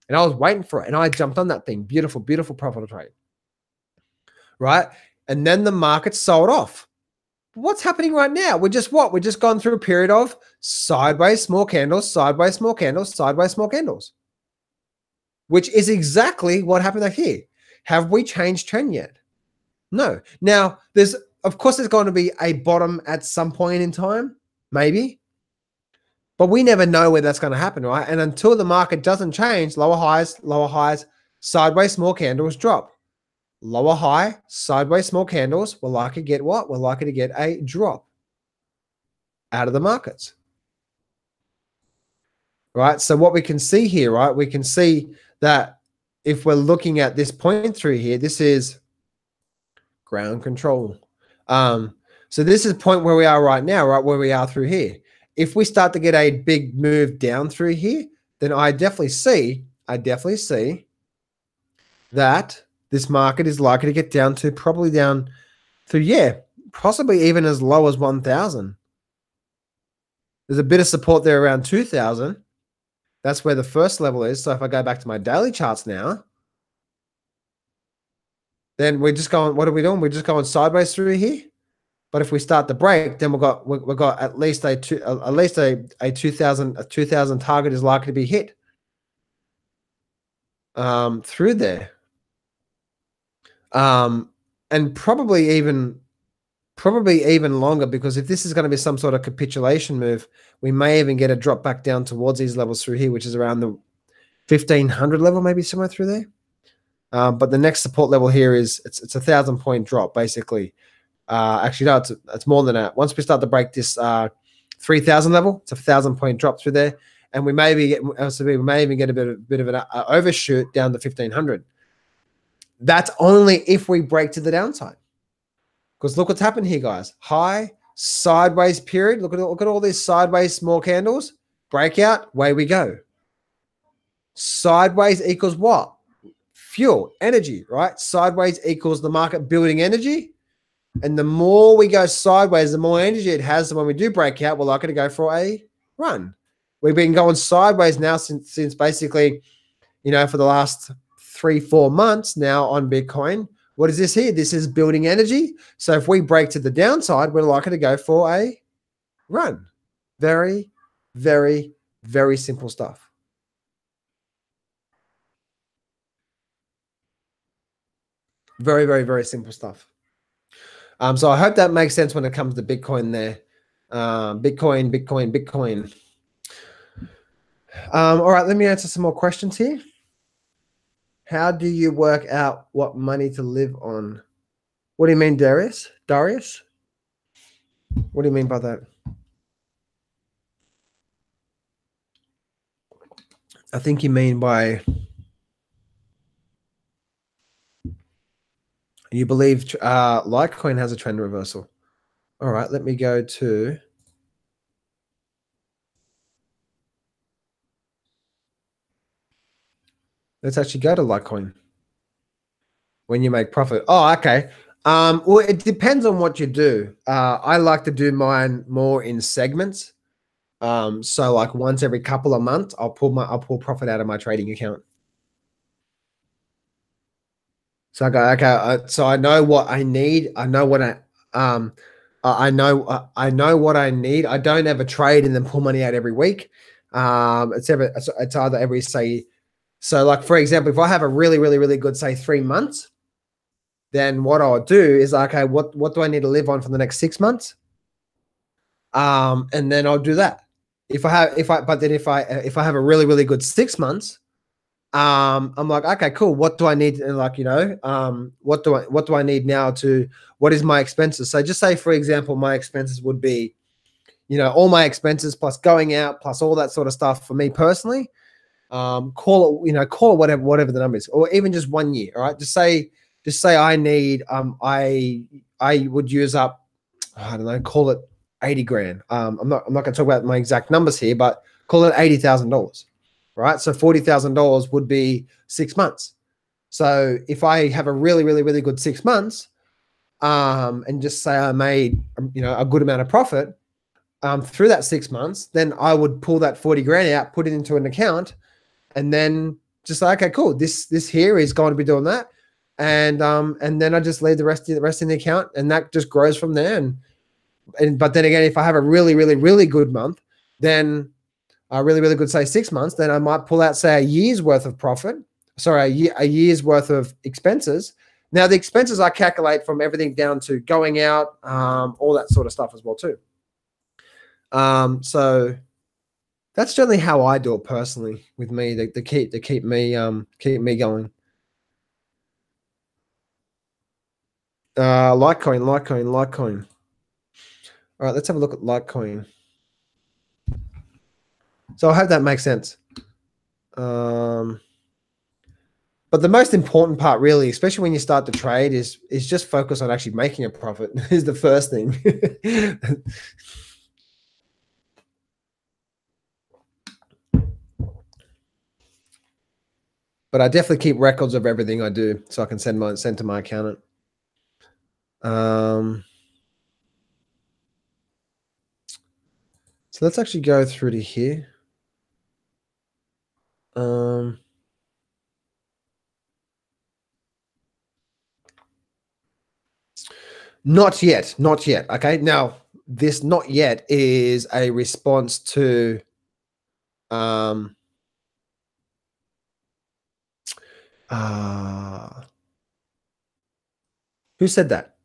S1: And I was waiting for it, and I jumped on that thing. Beautiful, beautiful profitable trade, right? And then the market sold off. What's happening right now? We're just what? We're just gone through a period of sideways small candles, sideways small candles, sideways small candles, which is exactly what happened up here. Have we changed trend yet? No. Now, of course, there's going to be a bottom at some point in time, maybe. But we never know where that's going to happen, right? And until the market doesn't change, lower highs, sideways small candles drop. Lower high, sideways small candles, we're likely to get what? We're likely to get a drop out of the markets. Right? So what we can see here, right? We can see that if we're looking at this point through here, this is ground control. So this is the point where we are right now, right? Where we are through here. If we start to get a big move down through here, then I definitely see that this market is likely to get down to probably down to, possibly even as low as 1,000. There's a bit of support there around 2,000. That's where the first level is. So if I go back to my daily charts now, then we're just going, what are we doing? We're just going sideways through here. But if we start the break, then we've got at least a 2,000 target is likely to be hit through there. And probably even longer, because if this is going to be some sort of capitulation move, we may even get a drop back down towards these levels through here, which is around the 1,500 level, maybe somewhere through there. But the next support level here is it's a 1,000-point drop basically. Actually, no, it's more than that. Once we start to break this 3,000 level, it's a 1,000-point drop through there, and we may even get a bit of an overshoot down to 1,500. That's only if we break to the downside. Because look what's happened here, guys. High, sideways period. Look at all these sideways small candles. Breakout, away we go. Sideways equals what? Fuel, energy, right? Sideways equals the market building energy. And the more we go sideways, the more energy it has. So when we do break out, we're likely to go for a run. We've been going sideways now since basically, for the last 3-4 months now on Bitcoin. What is this here? This is building energy. So if we break to the downside, we're likely to go for a run. Very, very, very simple stuff. Very, very, very simple stuff. So I hope that makes sense when it comes to Bitcoin there. Bitcoin. All right, let me answer some more questions here. How do you work out what money to live on? What do you mean, Darius? What do you mean by that? I think you mean by you believe Litecoin has a trend reversal. All right, let me go to let's actually go to Litecoin. When you make profit. Oh, okay. Well, it depends on what you do. I like to do mine more in segments. So like once every couple of months, I'll pull profit out of my trading account. So I go, okay. So I know what I need. I know what I know what I need. I don't ever trade and then pull money out every week. It's either every say. So like for example, if I have a really, really, really good say 3 months, then what I'll do is like, okay, what do I need to live on for the next 6 months? And then I'll do that. If I have a really, really good 6 months, I'm like, okay, cool. What do I need? And like, what do I need now what is my expenses? So just say, for example, my expenses would be, all my expenses plus going out, plus all that sort of stuff for me personally, call it whatever the number is, or even just 1 year. All right. Just say I need, I would use up, I don't know, call it 80 grand. I'm not going to talk about my exact numbers here, but call it $80,000, right? So $40,000 would be 6 months. So if I have a really, really, really good 6 months, and just say I made, a good amount of profit, through that 6 months, then I would pull that 40 grand out, put it into an account, and then just say, okay, cool. This here is going to be doing that. And then I just leave the rest in the account, and that just grows from there. But then again, if I have a really, really, really good month, then a really, really good, say 6 months, then I might pull out, say, a year's worth of profit. Sorry, a year's worth of expenses. Now the expenses I calculate from everything down to going out, all that sort of stuff as well too. So that's generally how I do it personally with me to keep me going. Litecoin. All right, let's have a look at Litecoin. So I hope that makes sense. But the most important part, really, especially when you start to trade, is just focus on actually making a profit. Is the first thing. But I definitely keep records of everything I do, so I can send to my accountant. So let's actually go through to here. Not yet. Okay. Now, this not yet is a response to who said that?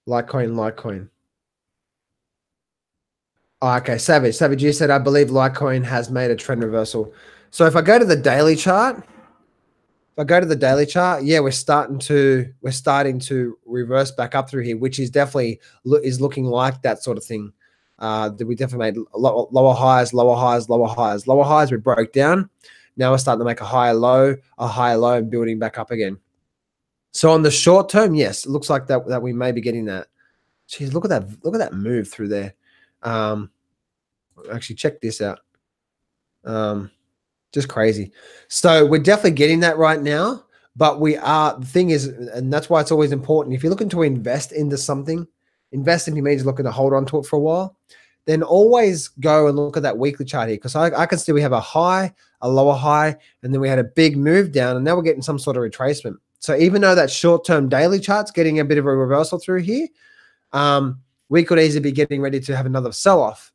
S1: Litecoin. Oh, okay, Savage, you said, I believe Litecoin has made a trend reversal. So if I go to the daily chart, I go to the daily chart, yeah, we're starting to reverse back up through here, which is definitely is looking like that sort of thing. That we definitely made lower highs, lower highs, lower highs, lower highs. We broke down. Now we're starting to make a higher low, and building back up again. So on the short term, yes, it looks like that we may be getting that. Jeez, look at that! Look at that move through there. Actually, check this out. Just crazy. So we're definitely getting that right now, but the thing is, and that's why it's always important. If you're looking to invest into something, investing means looking to hold on to it for a while, then always go and look at that weekly chart here. Because I can see we have a high, a lower high, and then we had a big move down, and now we're getting some sort of retracement. So even though that short-term daily chart's getting a bit of a reversal through here, we could easily be getting ready to have another sell-off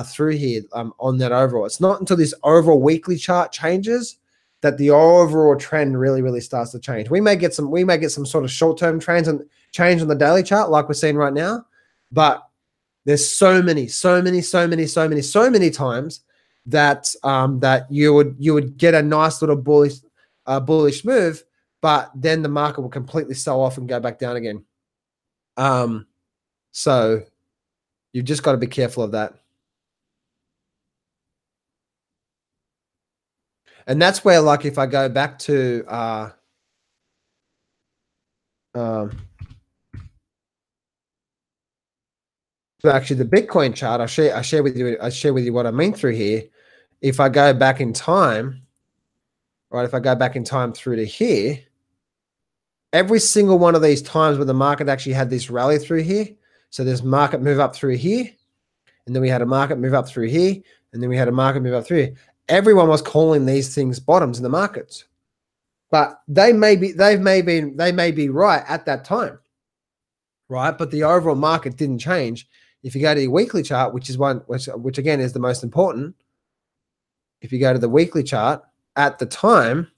S1: through here on that overall. It's not until this overall weekly chart changes that the overall trend really starts to change. We may get some sort of short-term change on the daily chart like we're seeing right now, but there's so many times that that you would get a nice little bullish move, but then the market will completely sell off and go back down again. So you've just got to be careful of that. And that's where, like, if I go back to so actually the Bitcoin chart, I share with you what I mean through here. If I go back in time, right? If I go back in time through to here, every single one of these times where the market actually had this rally through here, so there's market move up through here, and then we had a market move up through here, and then we had a market move up through here. Everyone was calling these things bottoms in the markets, but they may be right at that time, right? But the overall market didn't change. If you go to the weekly chart, which again is the most important, if you go to the weekly chart at the time,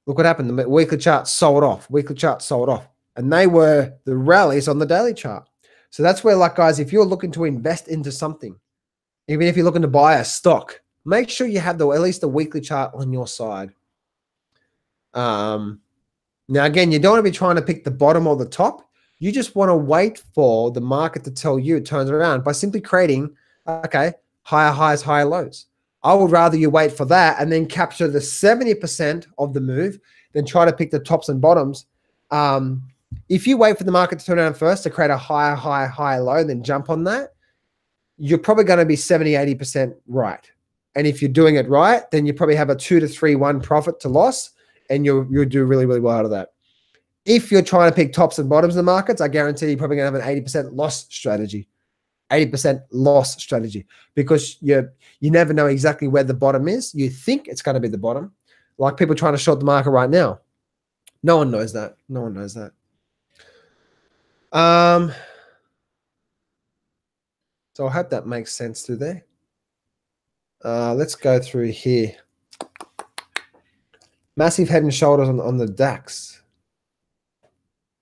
S1: look what happened. The weekly chart sold off. Weekly chart sold off, and they were the rallies on the daily chart. So that's where, like, guys, if you're looking to invest into something, even if you're looking to buy a stock, make sure you have at least the weekly chart on your side. Now, again, you don't want to be trying to pick the bottom or the top. You just want to wait for the market to tell you it turns around by simply creating, okay, higher highs, higher lows. I would rather you wait for that and then capture the 70% of the move than try to pick the tops and bottoms. If you wait for the market to turn around first to create a higher high, higher low, and then jump on that, you're probably going to be 70, 80% right. And if you're doing it right, then you probably have a 2 to 3, 1 profit to loss, and you'll do really well out of that. If you're trying to pick tops and bottoms in the markets, I guarantee you're probably going to have an 80% loss strategy. 80% loss strategy, because you never know exactly where the bottom is. You think it's going to be the bottom, like people trying to short the market right now. No one knows that. No one knows that. So I hope that makes sense through there. Let's go through here. Massive head and shoulders on the DAX.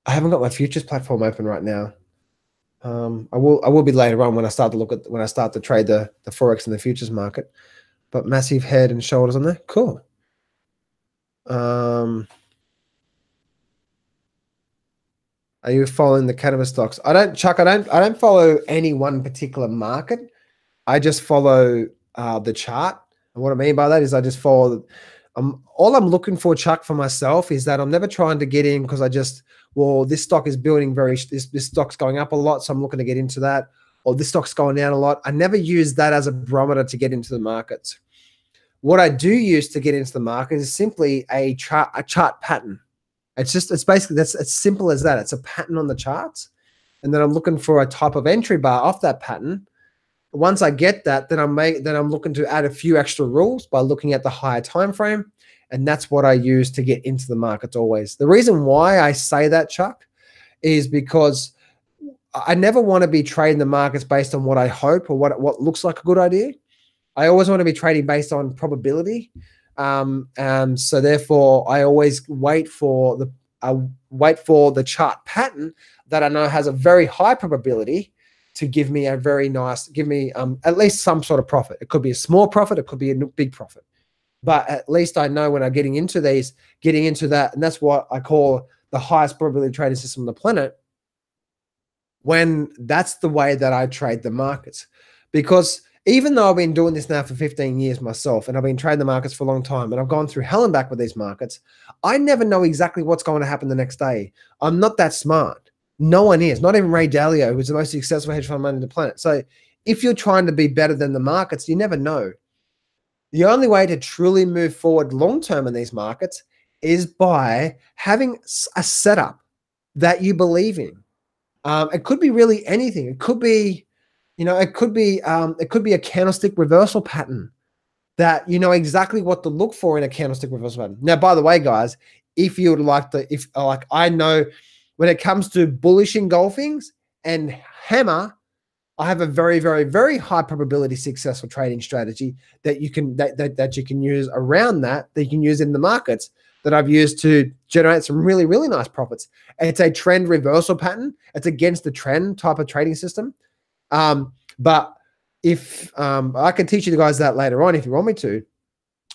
S1: I haven't got my futures platform open right now. I will be later on when I start to trade the forex and the futures market. But massive head and shoulders on there. Cool. Are you following the cannabis stocks? I don't follow any one particular market. I just follow the chart. And what I mean by that is I just follow. All I'm looking for, Chuck, for myself is that I'm never trying to get in because this stock is building this stock's going up a lot, so I'm looking to get into that. Or this stock's going down a lot. I never use that as a barometer to get into the markets. What I do use to get into the market is simply a chart pattern. It's basically that's as simple as that. It's a pattern on the charts, and then I'm looking for a type of entry bar off that pattern. Once I get that, then I'm looking to add a few extra rules by looking at the higher time frame, and that's what I use to get into the markets always. The reason why I say that, Chuck, is because I never want to be trading the markets based on what I hope or what looks like a good idea. I always want to be trading based on probability. So therefore, I always wait for the chart pattern that I know has a very high probability to give me at least some sort of profit. It could be a small profit, it could be a big profit. but at least I know when I'm getting into that, and that's what I call the highest probability trading system on the planet, when that's the way that I trade the markets. Because even though I've been doing this now for 15 years myself, and I've been trading the markets for a long time, and I've gone through hell and back with these markets, I never know exactly what's going to happen the next day. I'm not that smart. No one is, not even Ray Dalio, who's the most successful hedge fund manager on the planet. So if you're trying to be better than the markets, you never know. The only way to truly move forward long-term in these markets is by having a setup that you believe in. It could be really anything. It could be, it could be a candlestick reversal pattern that you know exactly what to look for in a candlestick reversal pattern. Now, by the way, guys, if you would like to, I know when it comes to bullish engulfings and hammer, I have a very, very, very high probability successful trading strategy that you can that you can use around that you can use in the markets that I've used to generate some really, really nice profits. And it's a trend reversal pattern. It's against the trend type of trading system. But if I can teach you guys that later on if you want me to.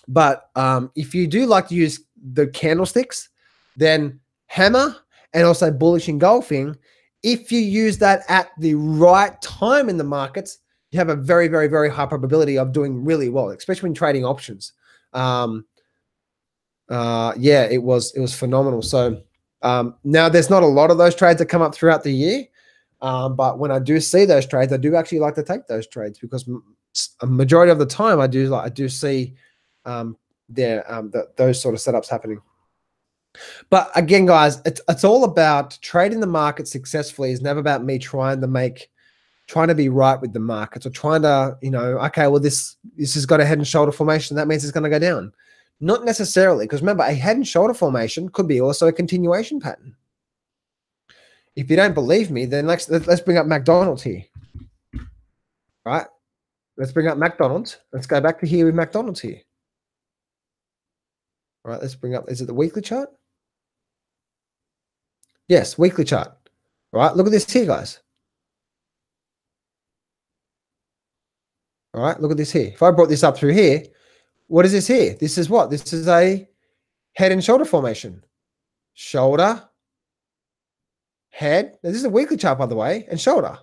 S1: But if you do like to use the candlesticks, then hammer and also bullish engulfing, if you use that at the right time in the markets, you have a very, very, very high probability of doing really well, especially when trading options. Yeah, it was phenomenal. So now there's not a lot of those trades that come up throughout the year. But when I do see those trades, I do actually like to take those trades because a majority of the time I do see those sort of setups happening. But again, guys, it's all about trading the market successfully. It's never about me trying to be right with the markets or trying to, okay, well, this has got a head and shoulder formation. That means it's going to go down. Not necessarily, because remember, a head and shoulder formation could be also a continuation pattern. If you don't believe me, then let's bring up McDonald's here. Right? Let's bring up McDonald's. Let's go back to here with McDonald's here. All right, let's bring up, is it the weekly chart? Yes, weekly chart. All right, look at this here, guys. All right, look at this here. If I brought this up through here, what is this here? This is what? This is a head and shoulder formation. Shoulder, head. Now, this is a weekly chart, by the way, and shoulder.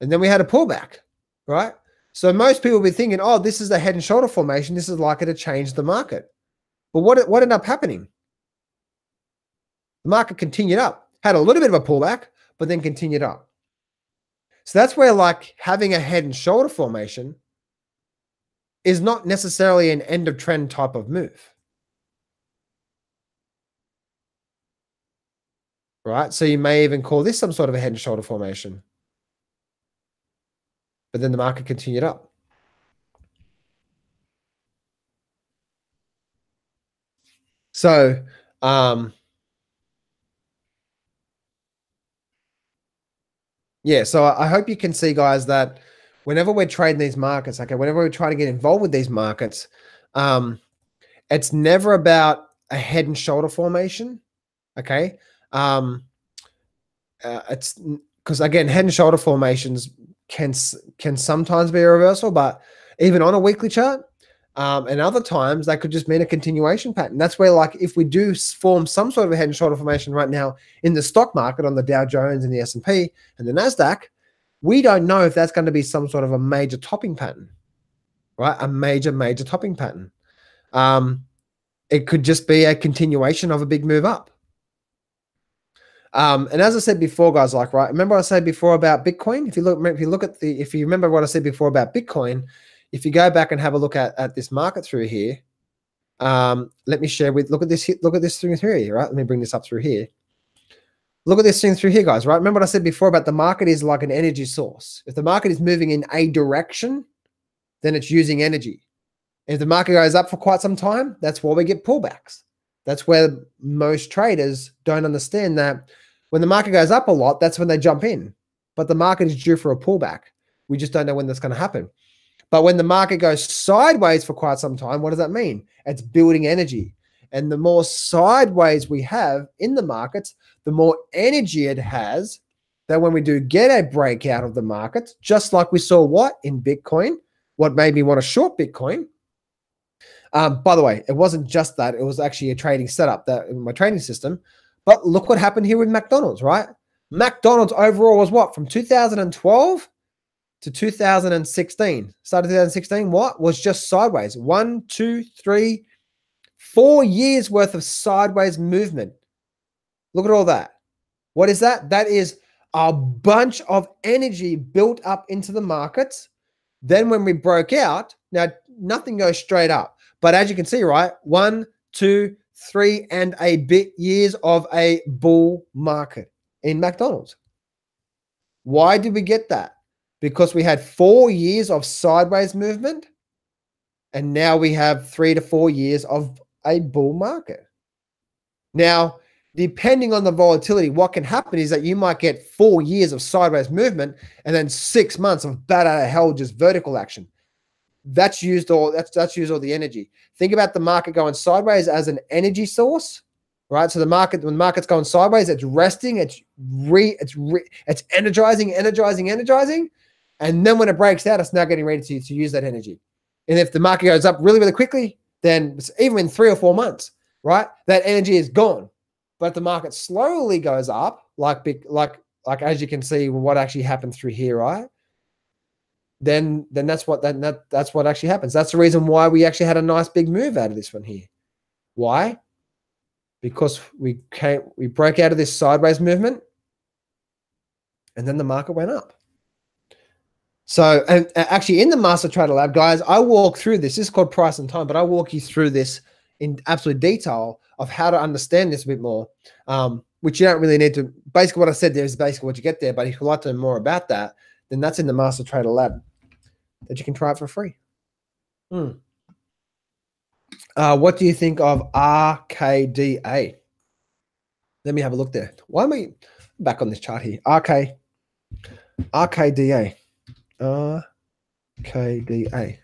S1: And then we had a pullback, right? So most people will be thinking, oh, this is a head and shoulder formation. This is likely to change the market. But what ended up happening? The market continued up, had a little bit of a pullback, but then continued up. So that's where like having a head and shoulder formation is not necessarily an end of trend type of move. Right? So you may even call this some sort of a head and shoulder formation. But then the market continued up. So, yeah, so I hope you can see, guys, that whenever we're trading these markets, okay, whenever we're trying to get involved with these markets, it's never about a head and shoulder formation, okay? It's because, again, head and shoulder formations can sometimes be a reversal, but even on a weekly chart, and other times that could just mean a continuation pattern. That's where, like, if we do form some sort of a head and shoulder formation right now in the stock market on the Dow Jones and the S&P and the NASDAQ, we don't know if that's going to be some sort of a major topping pattern, right? A major topping pattern. It could just be a continuation of a big move up. And as I said before, guys, like, right, remember I said before about Bitcoin? If you remember what I said before about Bitcoin, if you go back and have a look at this market through here, let me share look at this thing through here, right? Let me bring this up through here. Look at this thing through here, guys, right? Remember what I said before about the market is like an energy source. If the market is moving in a direction, then it's using energy. If the market goes up for quite some time, that's why we get pullbacks. That's where most traders don't understand that when the market goes up a lot, that's when they jump in. But the market is due for a pullback. We just don't know when that's going to happen. But when the market goes sideways for quite some time, what does that mean? It's building energy. And the more sideways we have in the markets, the more energy it has that when we do get a breakout of the markets, just like we saw what in Bitcoin, what made me want to short Bitcoin, By the way, it wasn't just that. It was actually a trading setup that in my trading system. But look what happened here with McDonald's, right? McDonald's overall was what? From 2012 to 2016. Started 2016, what? Was just sideways. 1, 2, 3, 4 years worth of sideways movement. Look at all that. What is that? That is a bunch of energy built up into the markets. Then when we broke out, now nothing goes straight up. But as you can see, right? 1, 2, 3 and a bit years of a bull market in McDonald's. Why did we get that? Because we had 4 years of sideways movement. And now we have 3 to 4 years of a bull market. Now, depending on the volatility, what can happen is that you might get 4 years of sideways movement and then 6 months of bat out of hell, just vertical action. That's used all the energy. Think about the market going sideways as an energy source, right? So the market, when the market's going sideways, it's resting, it's energizing, and then when it breaks out, it's now getting ready to use that energy. And if the market goes up really, really quickly, then even in 3 or 4 months, right, that energy is gone. But if the market slowly goes up, like as you can see what actually happened through here, right? Then that's what actually happens. That's the reason why we actually had a nice big move out of this one here. Why? Because we broke out of this sideways movement, and then the market went up. So, and actually in the Master Trader Lab, guys, I walk through this. This is called Price and Time, but I walk you through this in absolute detail of how to understand this a bit more, which you don't really need to. Basically, what I said there is basically what you get there. But if you'd like to know more about that, then that's in the Master Trader Lab that you can try it for free. What do you think of RKDA? Let me have a look there. Why am I back on this chart here? RKDA. RKDA.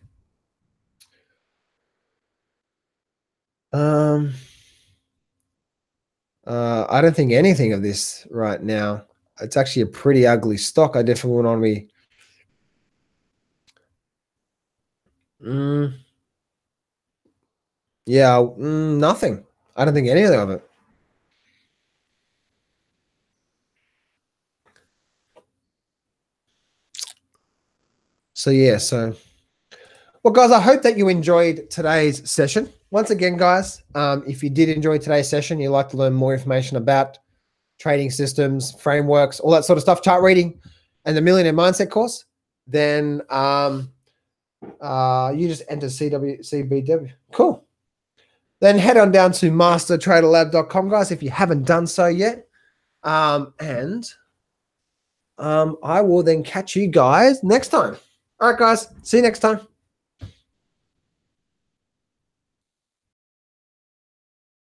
S1: I don't think anything of this right now. It's actually a pretty ugly stock. I definitely wouldn't want to be. Yeah, nothing. I don't think anything of it. So yeah, well, guys, I hope that you enjoyed today's session. Once again, guys, if you did enjoy today's session, you'd like to learn more information about trading systems, frameworks, all that sort of stuff, chart reading, and the Millionaire Mindset course, then you just enter CBW. Cool. Then head on down to mastertraderlab.com, guys, if you haven't done so yet. I will then catch you guys next time. All right, guys. See you next time.